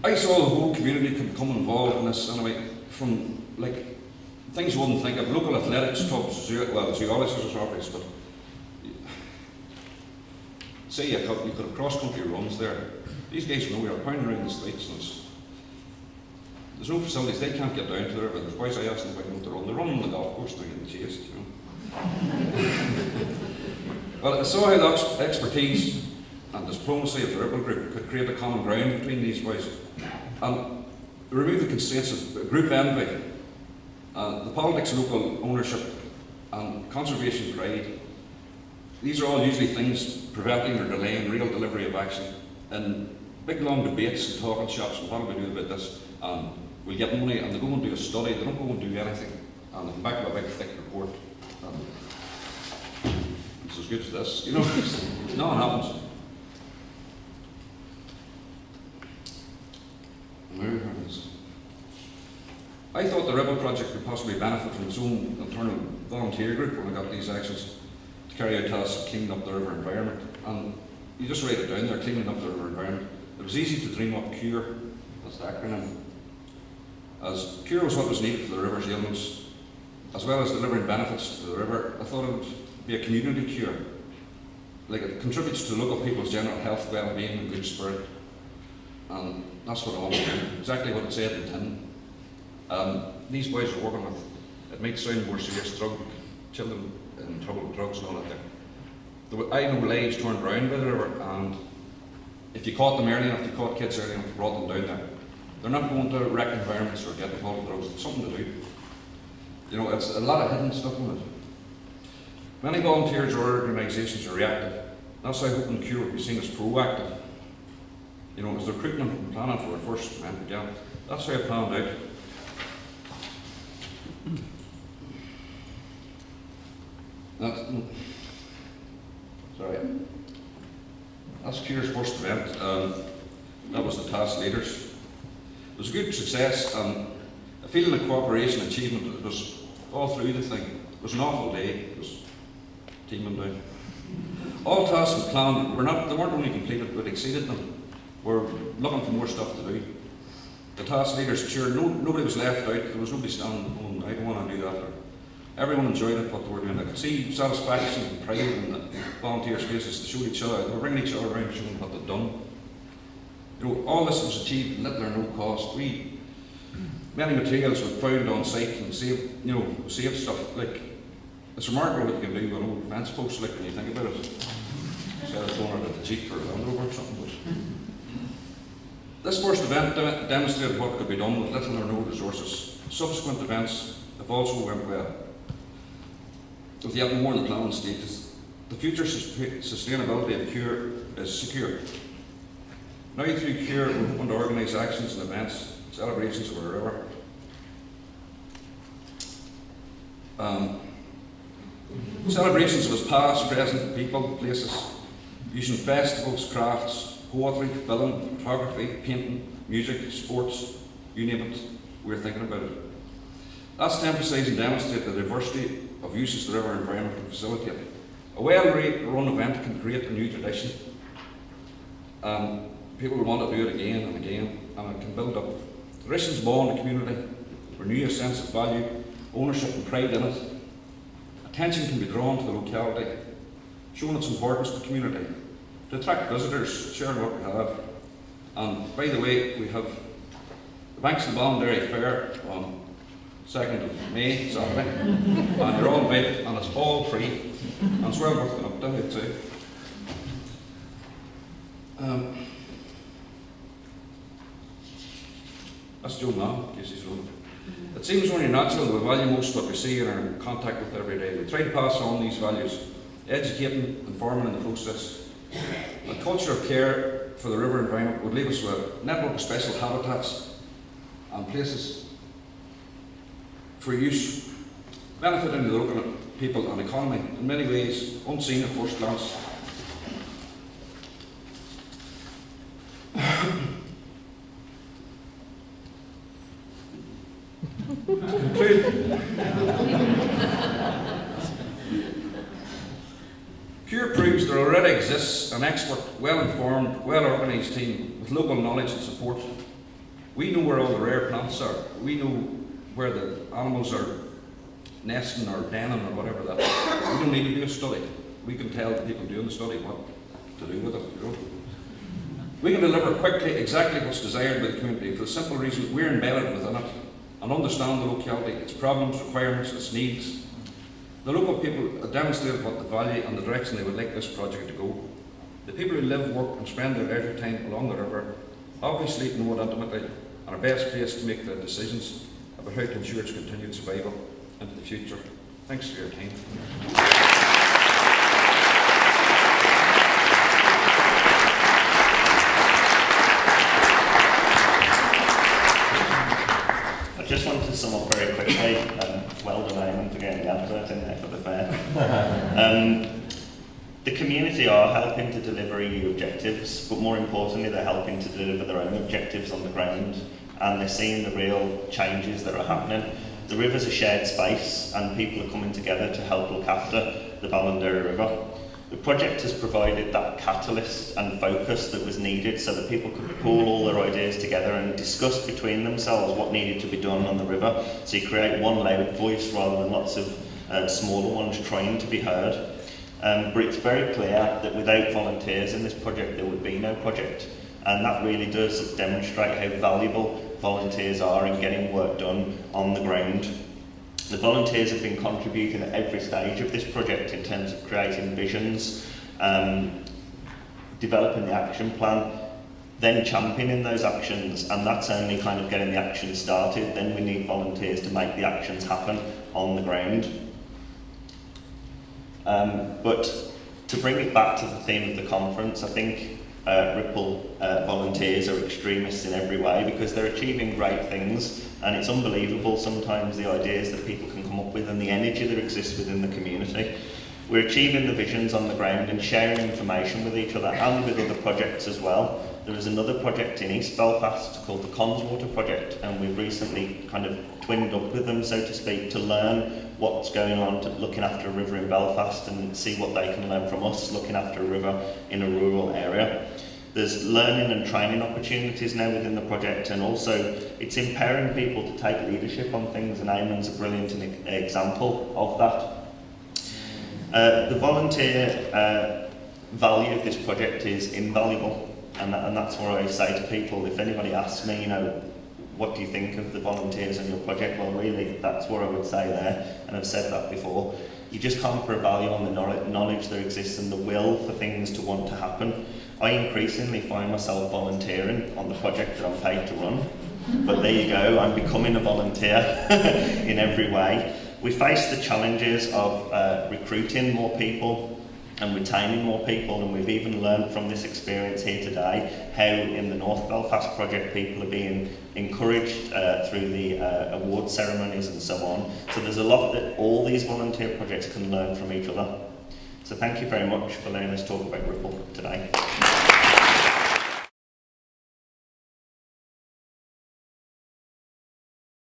I saw the whole community could become involved in this anyway, from like things you wouldn't think of, local athletics clubs, well, zoologists are obvious, but say you could have cross-country runs there. These guys know you're pounding around the streets and there's no facilities, they can't get down to there, but there's boys I asked them about to run. They run on the golf course, they're getting chased, you know. Well, I saw how the expertise and diplomacy of the Ripple Group could create a common ground between these boys and remove the constraints of group envy, the politics of local ownership and conservation pride. These are all usually things preventing or delaying real delivery of action in big long debates and talking shops and what do we do about this, and we'll get money and they go and do a study, they don't go and do anything, and they come back with a big thick report and it's as good as this, you know. Nothing happens. I thought the Rebel project could possibly benefit from its own internal volunteer group when I got these actions to carry out tasks of cleaning up the river environment. And you just write it down there, cleaning up the river environment. It was easy to dream up CURE, that's the acronym, as CURE was what was needed for the river's ailments, as well as delivering benefits to the river. I thought it would be a community cure. Like it contributes to local people's general health, well-being and good spirit. And that's what I want to do, exactly what it said in the tin. These boys are working with, it might sound more serious, children in trouble with drugs and all that there. I know lives turned around by the river, and if you caught them early enough, if you caught kids early enough, you brought them down there, they're not going to wreck environments or get involved with drugs. It's something to do. You know, it's a lot of hidden stuff in it. Many volunteers or organisations are reactive. That's why I hope CURE will be seen as proactive. You know, as the recruitment and planning for our first event began. That's how I planned out. That's CURE's first event. That was the task leaders. It was a good success and a feeling of cooperation and achievement. It was all through the thing. It was an awful day. It was teaming down. All tasks we planned they weren't only completed but exceeded them. We're looking for more stuff to do. The task leaders ensured nobody was left out. There was nobody standing going, I don't want to do that. Everyone enjoyed it, what they were doing. I could see satisfaction and pride in the volunteers' faces. They showed each other, they were bringing each other around, showing what they'd done. You know, all this was achieved at little or no cost. Many materials were found on site and saved stuff. Like, it's remarkable what you can do with an old fence post, like when you think about it. Instead of throwing it at the Jeep or Land Rover or something. But this first event demonstrated what could be done with little or no resources. Subsequent events have also went well, with yet more in the planning stages. The future sustainability of CURE is secure. Now through CURE, we're hoping to organise actions and events, celebrations of our river. Celebrations of its past, present, people, places, using festivals, crafts, poetry, film, photography, painting, music, sports, you name it, we're thinking about it. That's to emphasise and demonstrate the diversity of uses the river environment can facilitate. A well-run event can create a new tradition. People will want to do it again and again, and it can build up. Traditions bond the community, renew a sense of value, ownership and pride in it. Attention can be drawn to the locality, showing its importance to the community, to attract visitors, sharing what we have. And by the way, we have the Banks of Ballinderry Fair on 2nd of May, Saturday, and you're all invited, and it's all free, and it's well worth going up to, I'd say. That's Joe now, in case he's wrong. It seems only natural that we value most what we see and are in contact with every day. We try to pass on these values, educating, informing in the process. A culture of care for the river environment would leave us with a network of special habitats and places for use, benefiting the local people and economy in many ways unseen at first glance. To conclude, CURE proves there already exists an expert, well-informed, well-organised team with local knowledge and support. We know where all the rare plants are. We know where the animals are nesting or denning or whatever that is. We don't need to do a study. We can tell the people doing the study what to do with it. You know? We can deliver quickly exactly what's desired by the community for the simple reason we're embedded within it and understand the locality, its problems, requirements, its needs. The local people have demonstrated what the value and the direction they would like this project to go. The people who live, work and spend their leisure time along the river obviously know it intimately and are best placed to make their decisions about how to ensure its continued survival into the future. Thanks for your time. I just wanted to sum up very quickly. Well done, Eamon, for getting the advert in there for the fair. The community are helping to deliver EU objectives, but more importantly, they're helping to deliver their own objectives on the ground, and they're seeing the real changes that are happening. The river's a shared space, and people are coming together to help look after the Ballinderry River. The project has provided that catalyst and focus that was needed so that people could pool all their ideas together and discuss between themselves what needed to be done on the river. So you create one loud voice rather than lots of smaller ones trying to be heard. But it's very clear that without volunteers in this project there would be no project, and that really does demonstrate how valuable volunteers are in getting work done on the ground. The volunteers have been contributing at every stage of this project in terms of creating visions, developing the action plan, then championing those actions, and that's only kind of getting the action started. Then we need volunteers to make the actions happen on the ground. But to bring it back to the theme of the conference, I think Ripple volunteers are extremists in every way because they're achieving great things, and it's unbelievable sometimes the ideas that people can come up with and the energy that exists within the community. We're achieving the visions on the ground and sharing information with each other and with other projects as well. There is another project in East Belfast called the Conswater Project, and we've recently kind of twinned up with them, so to speak, to learn what's going on to looking after a river in Belfast and see what they can learn from us looking after a river in a rural area. There's learning and training opportunities now within the project, and also it's empowering people to take leadership on things, and Eamon's a brilliant example of that. The volunteer value of this project is invaluable, and that's what I say to people. If anybody asks me, what do you think of the volunteers on your project? Well, really, that's what I would say there, and I've said that before. You just can't put a value on the knowledge that exists and the will for things to want to happen. I increasingly find myself volunteering on the project that I'm paid to run, but there you go, I'm becoming a volunteer in every way. We face the challenges of recruiting more people and retaining more people, and we've even learned from this experience here today how in the North Belfast project people are being encouraged through the award ceremonies and so on. So there's a lot that all these volunteer projects can learn from each other. So thank you very much for letting us talk about Ripple today.